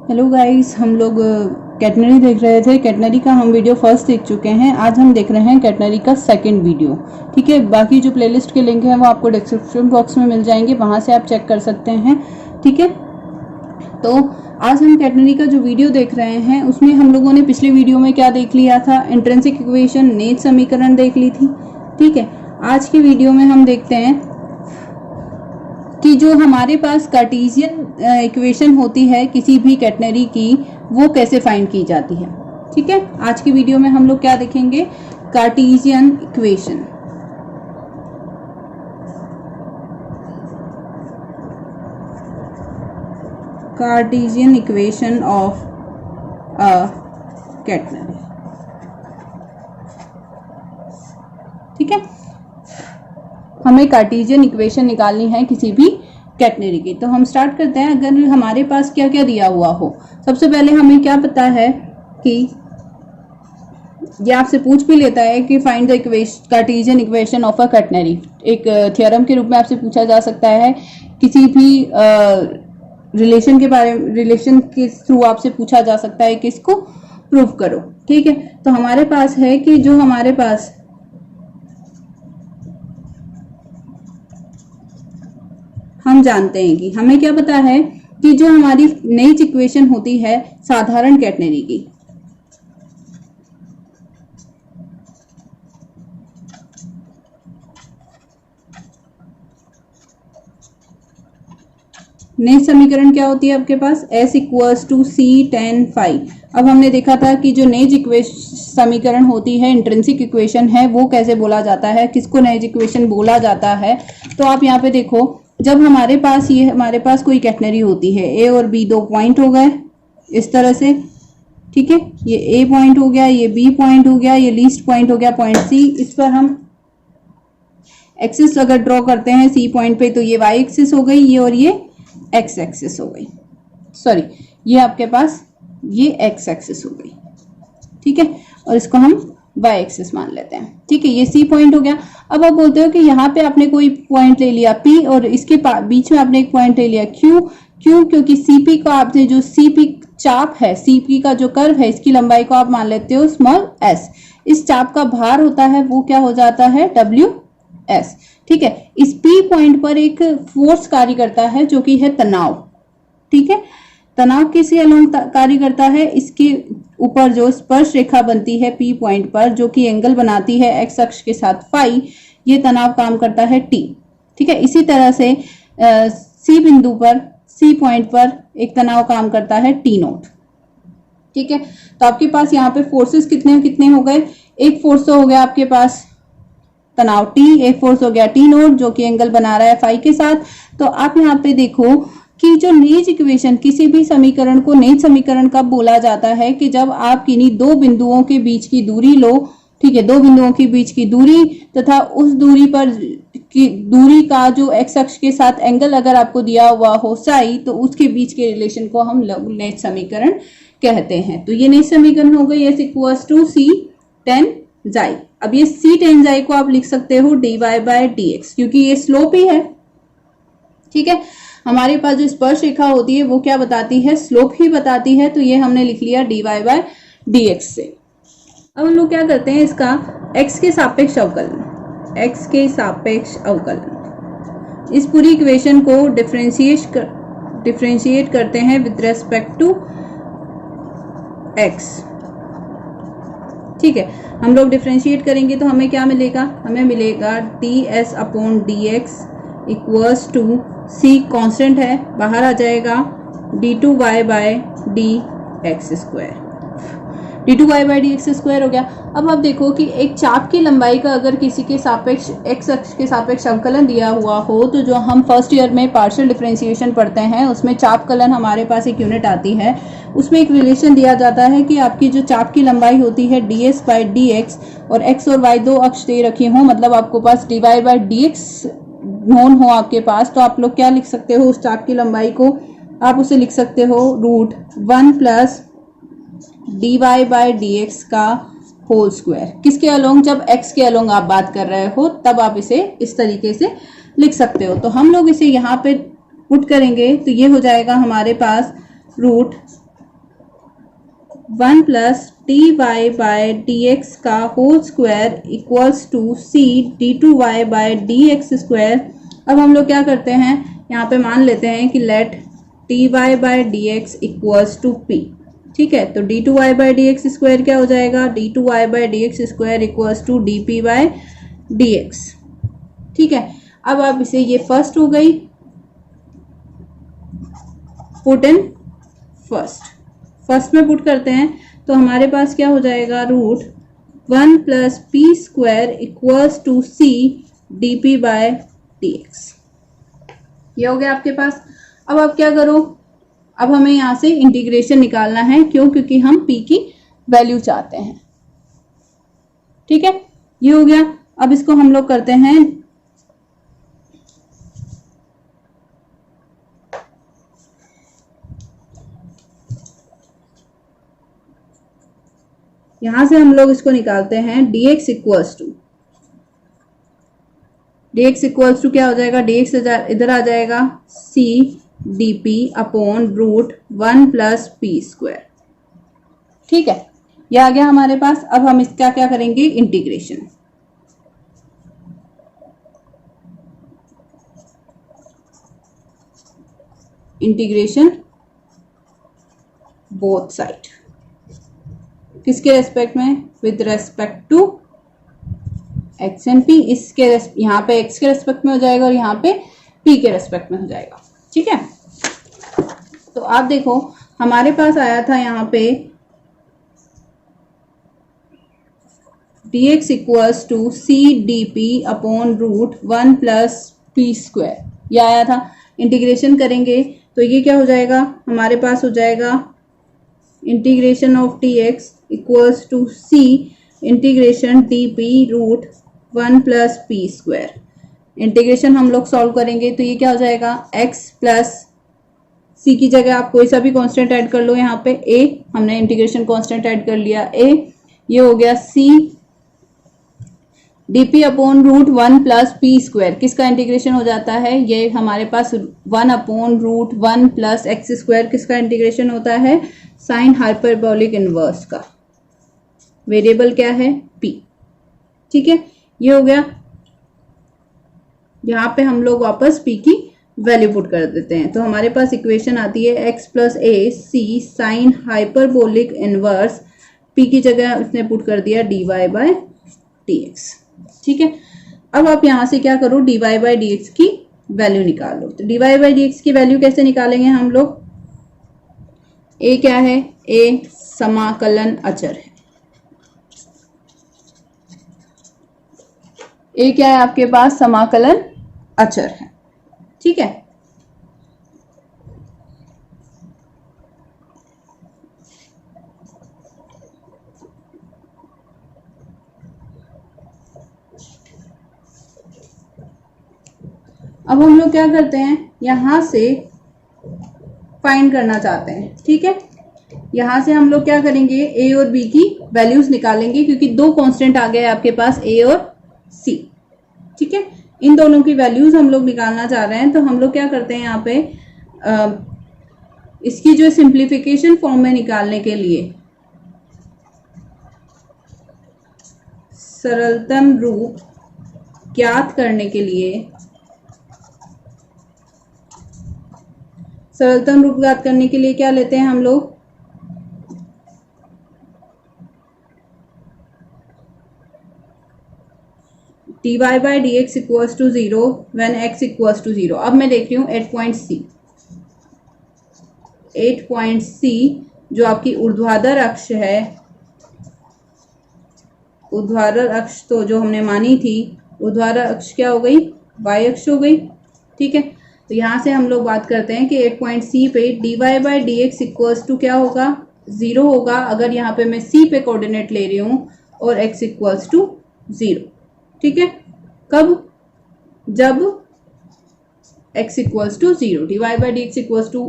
Hello guys, हम लोग catenary देख रहे थे। कैटनरी का हम वीडियो फर्स्ट देख चुके हैं। आज हम देख रहे हैं कैटनरी का सेकंड वीडियो। ठीक है, बाकी जो प्लेलिस्ट के लिंक है वो आपको डिस्क्रिप्शन बॉक्स में मिल जाएंगे, वहां से आप चेक कर सकते हैं। ठीक है, तो आज हम कैटनरी का जो वीडियो देख रहे हैं उसमें हम लोगों ने पिछले वीडियो में क्या देख लिया था, इंट्रिंसिक इक्वेशन, नेज समीकरण देख ली थी। ठीक है, आज की वीडियो में हम देखते हैं कि जो हमारे पास कार्टेशियन इक्वेशन होती है किसी भी कैटनरी की, वो कैसे फाइंड की जाती है। ठीक है, आज की वीडियो में हम लोग क्या देखेंगे, Cartesian equation. Cartesian equation of a catenary. ठीक है, हमें कार्टेशियन इक्वेशन निकालनी है किसी भी कैटनरी की। तो हम स्टार्ट करते हैं। अगर हमारे पास क्या क्या दिया हुआ हो, सबसे पहले हमें क्या पता है कि ये आपसे पूछ भी लेता है कि find the Cartesian equation of a catenary. एक थ्योरम के रूप में आपसे पूछा जा सकता है, किसी भी रिलेशन के थ्रू आपसे पूछा जा सकता है कि इसको प्रूव करो। ठीक है, तो हमारे पास है कि जो हमारे पास हम जानते हैं कि हमें क्या पता है कि जो हमारी नेज इक्वेशन होती है साधारण कैटनरी की, नेज समीकरण क्या होती है आपके पास, S equals to C tan phi। अब हमने देखा था कि जो नेज समीकरण होती है, इंट्रिंसिक इक्वेशन है, वो कैसे बोला जाता है, किसको नेज इक्वेशन बोला जाता है। तो आप यहाँ पे देखो, जब हमारे पास कोई कैटनरी होती है, ए और बी दो पॉइंट हो गए इस तरह से। ठीक है, ये ए पॉइंट हो गया, ये बी पॉइंट हो गया, ये लीस्ट पॉइंट हो गया पॉइंट सी। इस पर हम एक्सिस अगर ड्रॉ करते हैं सी पॉइंट पे, तो ये वाई एक्सिस हो गई, ये और ये एक्स एक्सिस हो गई। सॉरी, ये आपके पास ये एक्स एक्सिस हो गई। ठीक है, और इसको हम वाई एक्सिस मान लेते हैं। ठीक है, ये सी पॉइंट हो गया। अब आप बोलते हो कि यहाँ पे आपने कोई पॉइंट ले लिया पी और इसके बीच में आपने एक पॉइंट ले लिया क्यू। क्यों? क्योंकि सीपी का आपने जो सीपी चाप है, सीपी का जो कर्व है, इसकी लंबाई को आप मान लेते हो स्मॉल एस। इस चाप का भार होता है वो क्या हो जाता है, डब्ल्यू एस। ठीक है, इस पी पॉइंट पर एक फोर्स कार्य करता है जो कि है तनाव। ठीक है, तनाव किसी अलोंग कार्य करता है, इसके ऊपर जो स्पर्श रेखा बनती है पी पॉइंट पर, जो कि एंगल बनाती है एक्स अक्ष के साथ फाई, ये तनाव काम करता है टी। ठीक है, इसी तरह से सी बिंदु पर, सी पॉइंट पर एक तनाव काम करता है टी नोट। ठीक है, तो आपके पास यहाँ पे फोर्सेस कितने कितने हो गए, एक फोर्स तो हो गया आपके पास तनाव टी, एक फोर्स हो गया टी नोट जो कि एंगल बना रहा है फाई के साथ। तो आप यहाँ पे देखो कि जो नेज इक्वेशन, किसी भी समीकरण को नेज समीकरण कब बोला जाता है कि जब आप किन्हीं दो बिंदुओं के बीच की दूरी लो। ठीक है, दो बिंदुओं के बीच की दूरी तथा उस दूरी पर की दूरी का जो एक्स अक्ष के साथ एंगल अगर आपको दिया हुआ हो साई, तो उसके बीच के रिलेशन को हम नेज समीकरण कहते हैं। तो ये नेज समीकरण हो गई S equals to C tan psi। अब ये C tan psi को आप लिख सकते हो dy बाय dx, क्योंकि ये स्लोप ही है। ठीक है, हमारे पास जो स्पर्श रेखा होती है वो क्या बताती है, स्लोप ही बताती है। तो ये हमने लिख लिया dy बाय dx से। अब हम लोग क्या करते हैं, इसका x के सापेक्ष अवकलन, x के सापेक्ष अवकलन, इस पूरी इक्वेशन को डिफरेंशिएट करते हैं विद रेस्पेक्ट टू x। ठीक है, हम लोग डिफरेंशिएट करेंगे तो हमें क्या मिलेगा, हमें मिलेगा ds upon dx equals to c constant है, बाहर आ जाएगा d2y by dx square. d2y by dx square हो गया। अब आप देखो कि एक चाप की लंबाई का अगर किसी के सापेक्ष x अक्ष के सापेक्ष अवकलन दिया हुआ हो, तो जो हम फर्स्ट ईयर में पार्शियल डिफरेंशिएशन पढ़ते हैं उसमें चाप कलन हमारे पास एक यूनिट आती है, उसमें एक रिलेशन दिया जाता है कि आपकी जो चाप की लंबाई होती है ds बाय dx और x और y दो अक्ष दे रखी हो, मतलब आपको पास dy बाय dx नोन हो आपके पास, तो आप लोग क्या लिख सकते हो, उस चाप की लंबाई को आप उसे लिख सकते हो √1 प्लस dy बाय dx का होल स्क्वायर। किसके अलोंग, जब x के अलोंग आप बात कर रहे हो तब आप इसे इस तरीके से लिख सकते हो। तो हम लोग इसे यहाँ पे पुट करेंगे तो ये हो जाएगा हमारे पास 1 plus d y by d x का whole square equals to c d two y by d x square. अब हम लोग क्या करते हैं, यहाँ पे मान लेते हैं कि let t y by d x equals to p. ठीक है, तो d two y by d x square क्या हो जाएगा, d two y by d x square equals to d p by d x. ठीक है, अब आप इसे, ये फर्स्ट हो गई, पुट इन फर्स्ट में पुट करते हैं तो हमारे पास क्या हो जाएगा, root 1 plus p square equals to c d p by d x. ये हो गया आपके पास। अब आप क्या करो, अब हमें यहां से इंटीग्रेशन निकालना है, क्यों, क्योंकि हम p की वैल्यू चाहते हैं। ठीक है, ये हो गया। अब इसको हम लोग करते हैं, यहां से हम लोग इसको निकालते हैं dx इक्वल्स टू क्या हो जाएगा, dx इधर आ जाएगा c dp upon root 1 plus p square. ठीक है, ये आ गया हमारे पास। अब हम इसका क्या करेंगे, इंटीग्रेशन बोथ साइड, किसके रेस्पेक्ट में, with respect to x and p. इसके यहाँ पे एक्स के रेस्पेक्ट में हो जाएगा और यहाँ पे पी के रेस्पेक्ट में हो जाएगा। ठीक है, तो आप देखो हमारे पास आया था यहाँ पे dx equals to c d p upon root 1 plus p square, ये आया था। इंटीग्रेशन करेंगे तो ये क्या हो जाएगा, हमारे पास हो जाएगा integration of dx equals to c integration d p root 1 plus p square. Integration हम लोग सॉल्व करेंगे तो ये क्या हो जाएगा, x प्लस c की जगह आप कोई सा भी कांस्टेंट ऐड कर लो। यहाँ पे a, हमने इंटीग्रेशन कांस्टेंट ऐड कर लिया a, ये हो गया c dp upon root 1 plus p square. किसका इंटीग्रेशन हो जाता है, ये हमारे पास 1 upon root 1 plus x square, किसका इंटीग्रेशन होता है, साइन हाइपरबोलिक इनवर्स का। वेरिएबल क्या है, p। ठीक है, ये हो गया। यहाँ पे हम लोग वापस p की वैल्यू पुट कर देते हैं तो हमारे पास इक्वेशन आती है x प्लस ए सी साइन हाइपरबोलिक इनवर्स, p की जगह उसने पुट कर दिया dy बाय dx। ठीक है, अब आप यहां से क्या करो, dy बाय dx की वैल्यू निकालो। तो dy बाय dx की वैल्यू कैसे निकालेंगे हम लोग, a क्या है, a समाकलन अचर है। a क्या है आपके पास, समाकलन अचर है। ठीक है, अब हम लोग क्या करते हैं, यहां से फाइंड करना चाहते हैं। ठीक है, यहां से हम लोग क्या करेंगे, a और b की वैल्यूज निकालेंगे क्योंकि दो कांस्टेंट आ गए आपके पास a और c। ठीक है, इन दोनों की वैल्यूज हम लोग निकालना चाह रहे हैं तो हम लोग क्या करते हैं, यहाँ पे इसकी जो सिंप्लीफिकेशन फॉर्म में निकालने के लिए, सरलतम रूप ज्ञात करने के लिए, सरलतम रूप ज्ञात करने के लिए क्या लेते हैं हम लोग, dy by d x equals to 0 when x equals to 0। अब मैं देख रही हूँ 8 पॉइंट C जो आपकी ऊर्ध्वाधर अक्ष है, ऊर्ध्वाधर अक्ष तो जो हमने मानी थी, ऊर्ध्वाधर अक्ष क्या हो गई, y अक्ष हो गई। ठीक है, तो यहां से हम लोग बात करते हैं कि 8 पॉइंट C पे dy by d x equals to क्या होगा, 0 होगा अगर यहाँ पे मैं C पे कोऑर्डिनेट ले रही हूँ और x इक्वल्स टू 0। ठीक है, कब, जब x equals to 0, dy by d x equals to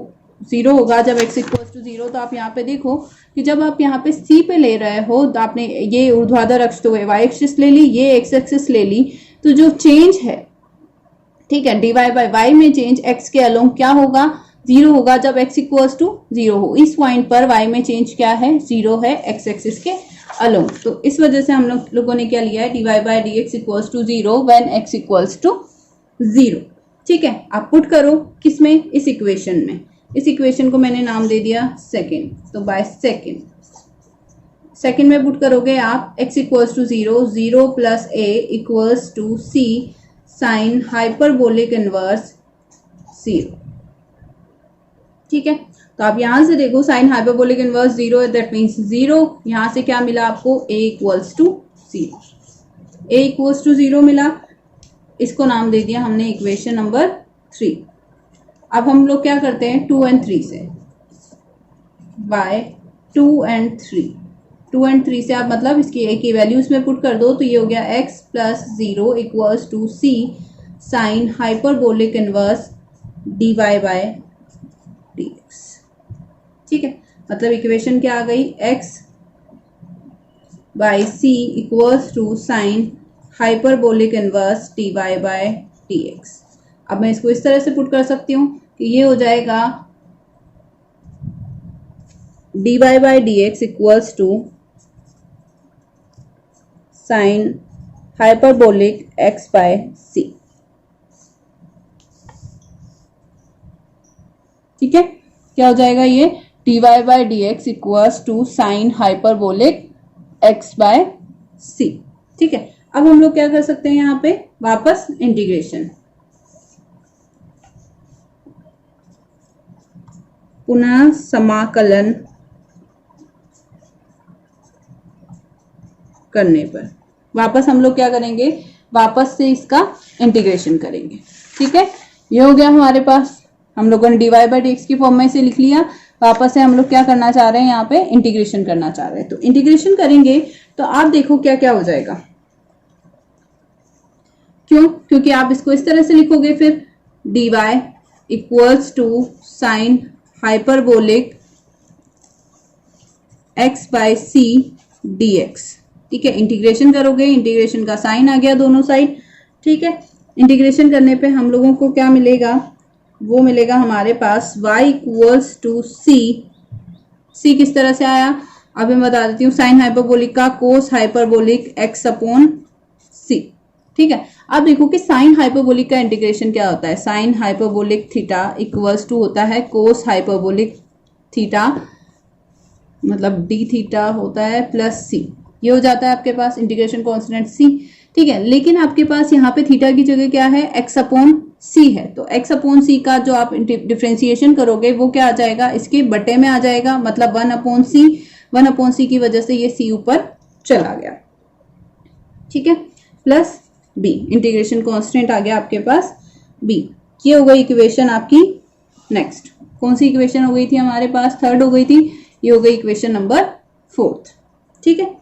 0 होगा जब x इक्वल्स टू 0। तो आप यहाँ पे देखो कि जब आप यहाँ पे C पे ले रहे हो तो आपने ये ऊर्ध्वाधर अक्ष तो y एक्सिस ले ली, ये x एक्सिस ले ली, तो जो चेंज है, ठीक है, dy बाई y में चेंज x के अलोंग क्या होगा, जीरो होगा जब x इक्वल्स टू जीरो हो। इस पॉइंट पर y में चेंज क्या है, जीरो है x एक्सिस के अलोंग। तो इस वजह से हम लोगों ने क्या लिया है, dy by d x equals to zero when x equals to zero. ठीक है, आप पुट करो किसमें, इस इक्वेशन में। इस इक्वेशन को मैंने नाम दे दिया सेकेंड, तो बाय सेकेंड में पुट करोगे आप x equals to zero, zero plus a equals to c sine hyperbolic inverse zero. ठीक है, तो आप यहां से देखो साइन हाइपरबोलिक इनवर्स जीरो है, दैट मीन्स जीरो। यहां से क्या मिला आपको, a equals to zero, a equals to zero मिला। इसको नाम दे दिया हमने इक्वेशन नंबर 3। अब हम लोग क्या करते हैं, 2 and 3 से, बाय 2 and 3, 2 and 3 से आप मतलब इसकी a की वैल्यू इसमें पुट कर दो, तो ये हो गया x plus zero equals to c sine hyperbolic inverse dy by dx। ठीक है, मतलब इक्वेशन क्या आ गई, x by c equals to sine hyperbolic inverse dy by dx। अब मैं इसको इस तरह से पुट कर सकती हूँ कि ये हो जाएगा dy by dx equals to sine hyperbolic x by c। ठीक है, क्या हो जाएगा ये, dy by dx equals to sine hyperbolic x by c। ठीक है, अब हम लोग क्या कर सकते हैं, यहाँ पे वापस इंटीग्रेशन, पुनः समाकलन करने पर वापस हम लोग क्या करेंगे, वापस से इसका इंटीग्रेशन करेंगे। ठीक है, ये हो गया हमारे पास, हम लोगों ने dy बाई dx की फॉर्म में से लिख लिया। वापस से हम लोग क्या करना चाह रहे हैं, यहाँ पे इंटीग्रेशन करना चाह रहे हैं। तो इंटीग्रेशन करेंगे तो आप देखो क्या क्या हो जाएगा, क्यों, क्योंकि आप इसको इस तरह से लिखोगे, फिर dy equals to sine hyperbolic x by c dx। ठीक है, इंटीग्रेशन करोगे, इंटीग्रेशन का साइन आ गया दोनों साइड। ठीक है, इंटीग्रेशन करने पे हम लोगों को क्या मिलेगा, वो मिलेगा हमारे पास y इक्वल्स टू c किस तरह से आया, अब मैं बता देती हूँ, साइन हाइपरबोलिक का कोस हाइपरबोलिक x अपॉन c। ठीक है, अब देखो कि साइन हाइपरबोलिक का इंटीग्रेशन क्या होता है, sine hyperbolic theta equals to होता है कोस हाइपरबोलिक थीटा, मतलब d थीटा होता है प्लस c। ये हो जाता है आपके पास इंटीग्रेशन कांस्टेंट c। ठीक है, लेकिन आपके पास यहाँ पे थीटा की जगह क्या है, x अपॉन c है, तो x अपॉन c का जो आप डिफ्रेंसिएशन करोगे वो क्या आ जाएगा, इसके बटे में आ जाएगा, मतलब 1 अपॉन c, 1 अपॉन c की वजह से ये c ऊपर चला गया। ठीक है, प्लस b, इंटीग्रेशन कांस्टेंट आ गया आपके पास b। ये हो गई इक्वेशन आपकी। नेक्स्ट कौन सी इक्वेशन हो गई थी हमारे पास, थर्ड हो गई थी, ये हो गई इक्वेशन नंबर 4। ठीक है,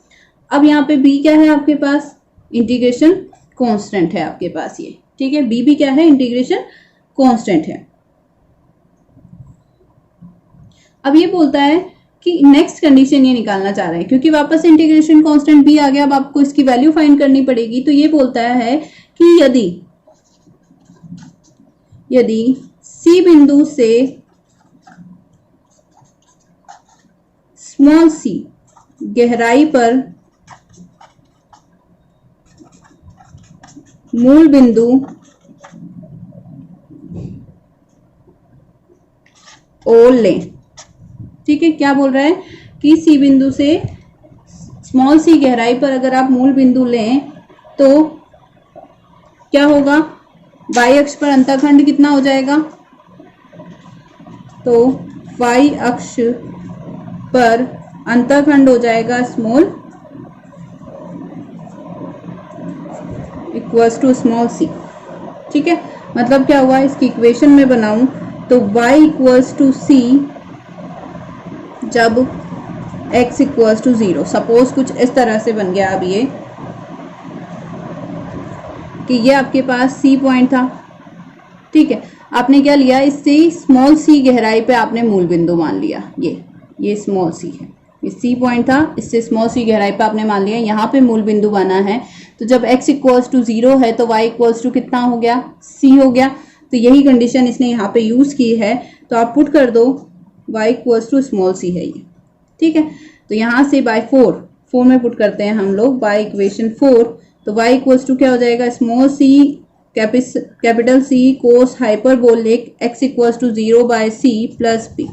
अब यहाँ पे b क्या है आपके पास, इंटीग्रेशन कांस्टेंट है आपके पास ये। ठीक है, b भी क्या है, इंटीग्रेशन कांस्टेंट है। अब ये बोलता है कि नेक्स्ट कंडीशन ये निकालना चाह रहे हैं, क्योंकि वापस से इंटीग्रेशन कांस्टेंट b आ गया, अब आपको इसकी वैल्यू फाइंड करनी पड़ेगी। तो ये बोलता है कि यदि c बिंदु से स्मॉल c गहराई पर मूल बिंदु ओ लें। ठीक है, क्या बोल रहा है कि सी बिंदु से स्मॉल सी गहराई पर अगर आप मूल बिंदु लें तो क्या होगा, y अक्ष पर अंतःखंड कितना हो जाएगा, तो y अक्ष पर अंतःखंड हो जाएगा small equals to small C. ठीक है, मतलब क्या हुआ, इसकी इक्वेशन में बनाऊं तो y इक्वल्स टू सी जब x इक्वल्स टू 0। सपोज कुछ इस तरह से बन गया अब ये कि ये आपके पास c पॉइंट था। ठीक है, आपने क्या लिया, इससे स्मॉल c गहराई पे आपने मूल बिंदु मान लिया, ये स्मॉल c है, ये c पॉइंट था, इससे स्मॉल c गहराई पे आपने मान लिया, यहाँ पे मूल बिंदु बना है। तो जब x इक्वल्स टू 0 है तो y इक्वल्स टू कितना हो गया, c हो गया। तो यही कंडीशन इसने यहाँ पे यूज की है। तो आप पुट कर दो y equals to small C है ये, ठीक है। तो यहाँ से बाय 4 में पुट करते हैं हम लोग बाय इक्वेशन 4, तो y इक्वल्स टू क्या हो जाएगा, small c capital c cos hyperbolic x equals to 0 by c plus b।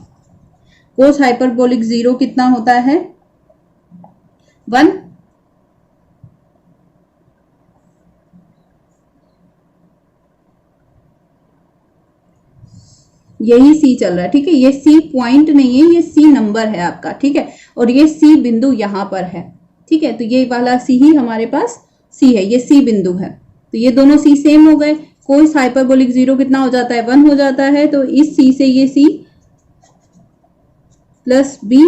Cos hyperbolic 0 कितना होता है, 1। यही सी चल रहा है, ठीक है। ये सी पॉइंट नहीं है, ये सी नंबर है आपका, ठीक है। और ये सी बिंदु यहां पर है, ठीक है। तो ये वाला सी ही हमारे पास सी है, ये सी बिंदु है। तो ये दोनों सी सेम हो गए। कोस हाइपरबोलिक 0 कितना हो जाता है, 1 हो जाता है। तो इस सी से ये c plus b,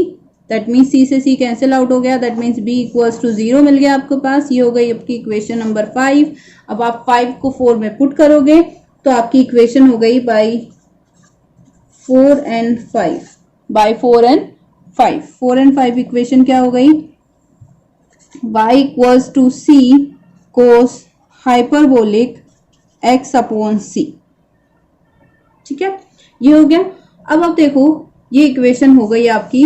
that means c से सी कैंसिल आउट हो गया, that means b equals to 0 मिल गया आपके पास। ये हो गई आपकी इक्वेशन नंबर 5। अब आप 5 को 4 में पुट करोगे तो आपकी इक्वेशन हो गई by 4 and 5, by 4 and 5। 4 and 5 equation क्या हो गई, y equals to c cos hyperbolic x upon c, ठीक है। ये हो गया। अब आप देखो ये इक्वेशन हो गई आपकी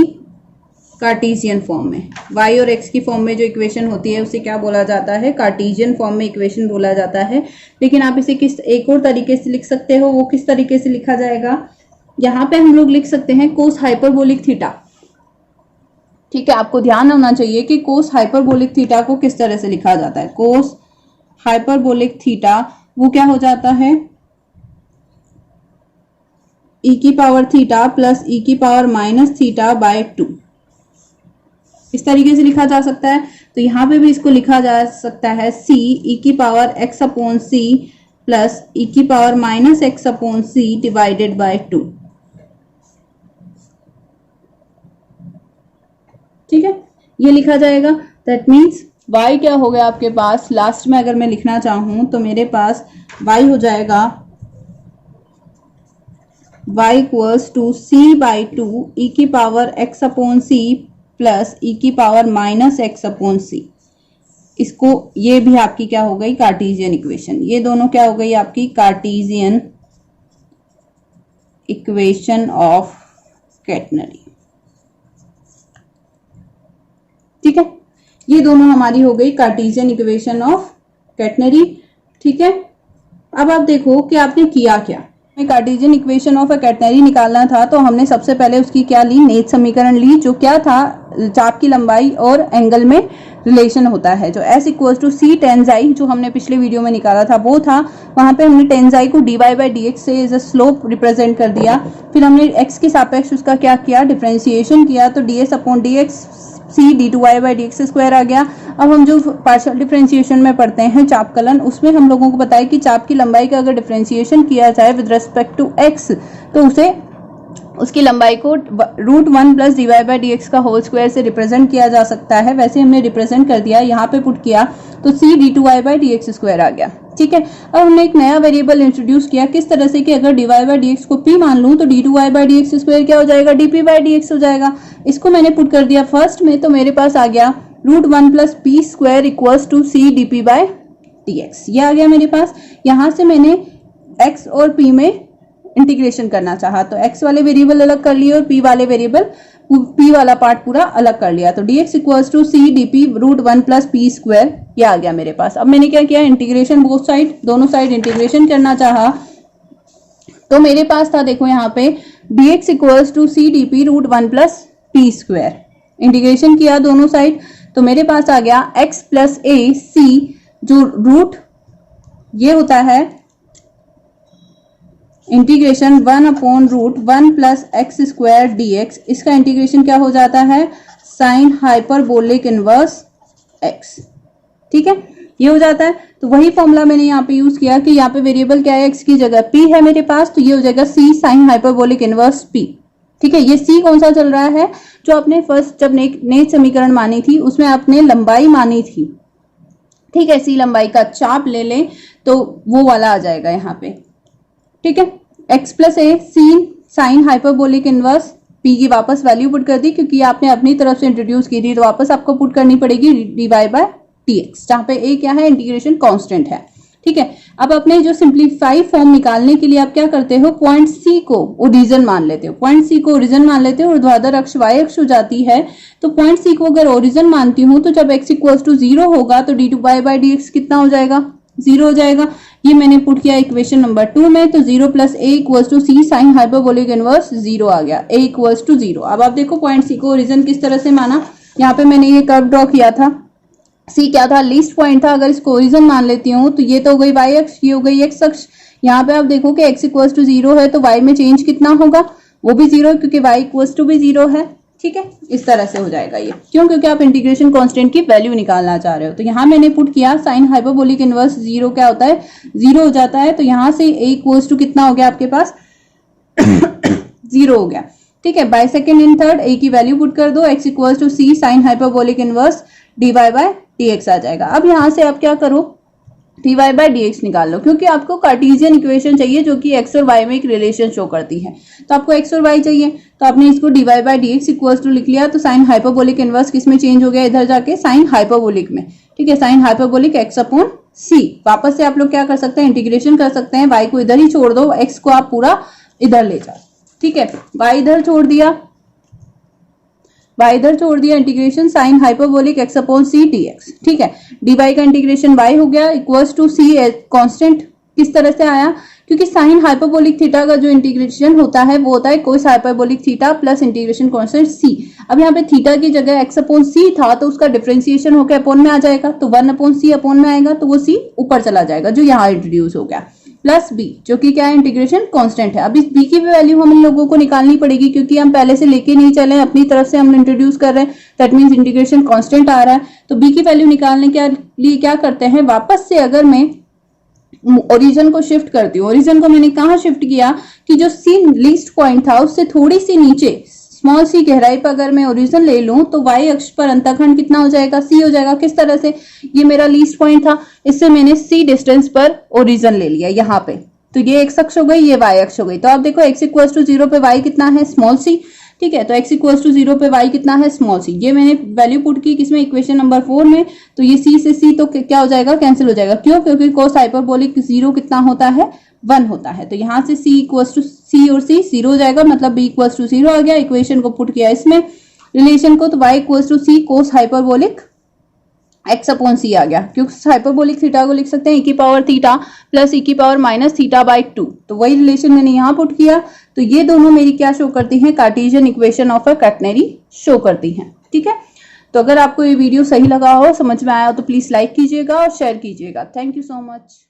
कार्टेशियन फॉर्म में। y और x की फॉर्म में जो इक्वेशन होती है उसे क्या बोला जाता है, कार्टेशियन फॉर्म में इक्वेशन बोला जाता है। लेकिन आप इसे किस एक और तरीके से लिख सकते हो, वो किस तरीके से लिखा जाएगा, यहाँ पे हम लोग लिख सकते हैं कोस हाइपरबोलिक थीटा, ठीक है। आपको ध्यान होना चाहिए कि कोस हाइपरबोलिक थीटा को किस तरह से लिखा जाता है। कोस हाइपरबोलिक थीटा वो क्या हो जाता है, e की पावर थीटा प्लस e की पावर माइनस थीटा बाय 2, इस तरीके से लिखा जा सकता है। तो यहाँ पे भी इसको लिखा जा सकता है c e की power x upon c plus e की power minus x upon c divided by 2, ठीक है। ये लिखा जाएगा। दैट मीन्स y क्या हो गया आपके पास, लास्ट में अगर मैं लिखना चाहूं तो मेरे पास y हो जाएगा y equals to c by 2 e की power x upon c plus e की power minus x upon c। इसको ये भी आपकी क्या हो गई, कार्टेशियन इक्वेशन। ये दोनों क्या हो गई आपकी कार्टेशियन इक्वेशन ऑफ कैटनरी, ठीक है। ये दोनों हमारी हो गई कार्टेशियन इक्वेशन ऑफ कैटनरी, ठीक है। अब आप देखो कि आपने किया क्या। Cartesian equation of a catenary निकालना था तो हमने सबसे पहले उसकी क्या ली, नेज समीकरण ली, जो क्या था, चाप की लंबाई और एंगल में रिलेशन होता है। जो s equals to c tan psi, जो हमने पिछले वीडियो में निकाला था वो था। वहां पे हमने टेंस आई को dy बाई डी एक्स से एज अ स्लोप रिप्रेजेंट कर दिया। फिर हमने x के सापेक्ष उसका क्या किया, डिफरेंशिएशन किया, तो ds upon d x c d two y by d x square आ गया। अब हम जो पार्शियल डिफरेंशिएशन में पढ़ते हैं चाप कलन, उसमें हम लोगों को बताया कि चाप की लंबाई का अगर डिफरेंशिएशन किया जाए विद रिस्पेक्ट टू x तो उसे उसकी लंबाई को √1 plus d y by d x का होल स्क्वायर से रिप्रेजेंट किया जा सकता है। वैसे हमने रिप्रेजेंट कर दिया, यहाँ पे पुट किया तो c d two y by d x square आ गया, ठीक है। अब हमने एक नया वेरिएबल इंट्रोड्यूस किया, किस तरह से कि अगर d y by d x को p मान लूं तो d two y by d x square क्या हो जाएगा, d p by d x हो जाएगा। इसको मैंने पुट कर दिया फर्स्ट में, तो मेरे पास आ गया √1 plus p square equals to c d p by d x. ये आ गया मेरे पास। यहाँ से मैंने x और p में इंटीग्रेशन करना चाहा तो x वाले वेरिएबल अलग कर लिए और p वाले वेरिएबल, p वाला पार्ट पूरा अलग कर लिया। तो dx equals to c d p √1 plus p square, ये आ गया मेरे पास। अब मैंने क्या किया, इंटीग्रेशन बोथ साइड, दोनों साइड इंटीग्रेशन करना चाहा तो मेरे पास था, देखो यहाँ पे dx equals to c d p √1 plus p square. Integration किया दोनों साइड तो मेरे पास आ गया x प्लस ए सी, जो रूट ये होता है integration 1 upon √1 plus x square D x. इसका इंटीग्रेशन क्या हो जाता है, साइन हाइपरबोलिक इनवर्स x, ठीक है, ये हो जाता है। तो वही फॉर्मूला मैंने यहाँ पे यूज किया कि यहाँ पे वेरिएबल क्या है, x की जगह p है मेरे पास, तो ये हो जाएगा c sine hyperbolic inverse p, ठीक है। ये c कौन सा चल रहा है, जो आपने फर्स्ट जब नेज समीकरण मानी थी उसमें आपने लंबाई मानी थी, ठीक है। c लंबाई का चाप ले लें तो वो वाला आ जाएगा यहाँ पे, ठीक है। x plus a sin sine hyperbolic inverse p की वापस वैल्यू पुट कर दी, क्योंकि आपने अपनी तरफ से इंट्रोड्यूस की थी तो वापस आपको पुट करनी पड़ेगी dy बाय dx, जहां पे a क्या है, इंटीग्रेशन कांस्टेंट है, ठीक है। अब अपने जो सिंप्लीफाई फॉर्म निकालने के लिए आप क्या करते हो, पॉइंट सी को ओरिजिन मान लेते हो, पॉइंट सी को ओरिजिन मान लेते हो, ऊर्ध्वाधर अक्ष वाई अक्ष हो जाती है। तो पॉइंट सी को अगर ओरिजिन मानती हूँ तो जब x इक्वल टू 0 होगा तो d2y/dx कितना हो जाएगा, 0 हो जाएगा। ये मैंने पुट किया इक्वेशन नंबर 2 में, तो 0 plus a equals to c sine hyperbolic inverse 0 आ गया, a इक्वल्स टू 0। अब आप देखो पॉइंट सी को ओरिजिन किस तरह से माना, यहाँ पे मैंने ये कर्व ड्रॉ किया था, सी क्या था, लीस्ट पॉइंट था। अगर इसको ओरिजिन मान लेती हूँ तो ये तो हो गई वाई अक्ष, ये हो गई एक्स अक्ष। यहाँ पे आप देखो कि x इक्वल्स टू 0 है तो y में चेंज कितना होगा, वो भी 0 क्योंकि y इक्वल्स टू भी 0 है। ठीक है, इस तरह से हो जाएगा ये, क्यों, क्योंकि आप इंटीग्रेशन कांस्टेंट की वैल्यू निकालना चाह रहे हो। तो यहाँ मैंने पुट किया साइन हाइपरबोलिक इनवर्स 0 क्या होता है, 0 हो जाता है। तो यहाँ से a इक्वल्स टू कितना हो गया आपके पास 0 हो गया। ठीक है, by second in third a की वैल्यू पुट कर दो, x equals to c sine hyperbolic inverse dy/dx आ जाएगा। अब यहाँ से आप क्या करो, dy/dx निकाल लो, क्योंकि आपको कार्टेशियन इक्वेशन चाहिए जो कि x और y में एक रिलेशन शो करती है। तो आपको x और y चाहिए, तो आपने इसको dy/dx इक्वल्स टू लिख लिया। तो साइन हाइपरबोलिक इनवर्स किस में चेंज हो गया, इधर जाके साइन हाइपरबोलिक में। ठीक है, sine hyperbolic x upon c। वापस से आप लोग क्या कर सकते हैं, इंटीग्रेशन कर सकते हैं, y को इधर ही छोड़ दो, x को आप पूरा इधर ले जाओ। ठीक है, y इधर छोड़ दिया, इधर छोड़ दिया, integration sine hyperbolic x upon c dx। ठीक है, dy का इंटीग्रेशन y हो गया इक्वल्स टू सी कांस्टेंट। किस तरह से आया, क्योंकि साइन हाइपरबोलिक थीटा का जो इंटीग्रेशन होता है वो होता है cos hyperbolic theta plus integration constant c। अब यहाँ पे थीटा की जगह x अपॉन c था तो उसका डिफरेंशिएशन होकर अपॉन में आ जाएगा, तो 1 अपॉन c अपॉन में आएगा, तो वो c ऊपर चला जाएगा जो यहाँ इंट्रोड्यूस हो गया, प्लस b जो कि क्या है, इंटीग्रेशन कांस्टेंट है। अब इस b की वैल्यू हम लोगों को निकालनी पड़ेगी, क्योंकि हम पहले से लेके नहीं चले, अपनी तरफ से हम इंट्रोड्यूस कर रहे हैं, दैट मींस इंटीग्रेशन कांस्टेंट आ रहा है। तो b की वैल्यू निकालने के लिए क्या करते हैं, वापस से अगर मैं ओरिजिन को शिफ्ट करती हूँ, ओरिजिन को मैंने कहाँ शिफ्ट किया कि जो सी लीस्ट पॉइंट था उससे थोड़ी सी नीचे स्मॉल सी गहराई पर अगर मैं ओरिजिन ले लूं तो y अक्ष पर अंतःखंड कितना हो जाएगा, c हो जाएगा। किस तरह से, ये मेरा लीस्ट पॉइंट था, इससे मैंने c डिस्टेंस पर ओरिजिन ले लिया यहाँ पे, तो ये x अक्ष हो गई, ये y अक्ष हो गई। तो आप देखो x इक्वल्स टू 0 पे y कितना है, स्मॉल c। ठीक है, तो x इक्वल्स टू 0 पे y कितना है, स्मॉल c। ये मैंने वैल्यू पुट की किसमें, इक्वेशन नंबर 4 में। तो ये c से c तो क्या हो जाएगा, कैंसिल हो जाएगा, क्यों, क्योंकि कोस हाइपरबोलिक 0 कितना होता है, 1 होता है। तो यहाँ से c इक्वल्स टू c और c 0 हो जाएगा, मतलब b इक्वल्स टू 0 आ गया। इक्वेशन को पुट किया इसमें रिलेशन को, तो y equals to c cos hyperbolic x upon c आ गया, क्योंकि हाइपरबोलिक थीटा को लिख सकते हैं e की पावर थीटा प्लस e की पावर माइनस थीटा बाई 2। तो वही रिलेशन मैंने यहाँ पुट किया। तो ये दोनों मेरी क्या शो करती हैं, Cartesian equation of a catenary show करती हैं। ठीक है, तो अगर आपको ये वीडियो सही लगा हो, समझ में आया हो, तो प्लीज लाइक कीजिएगा और शेयर कीजिएगा। Thank you so much.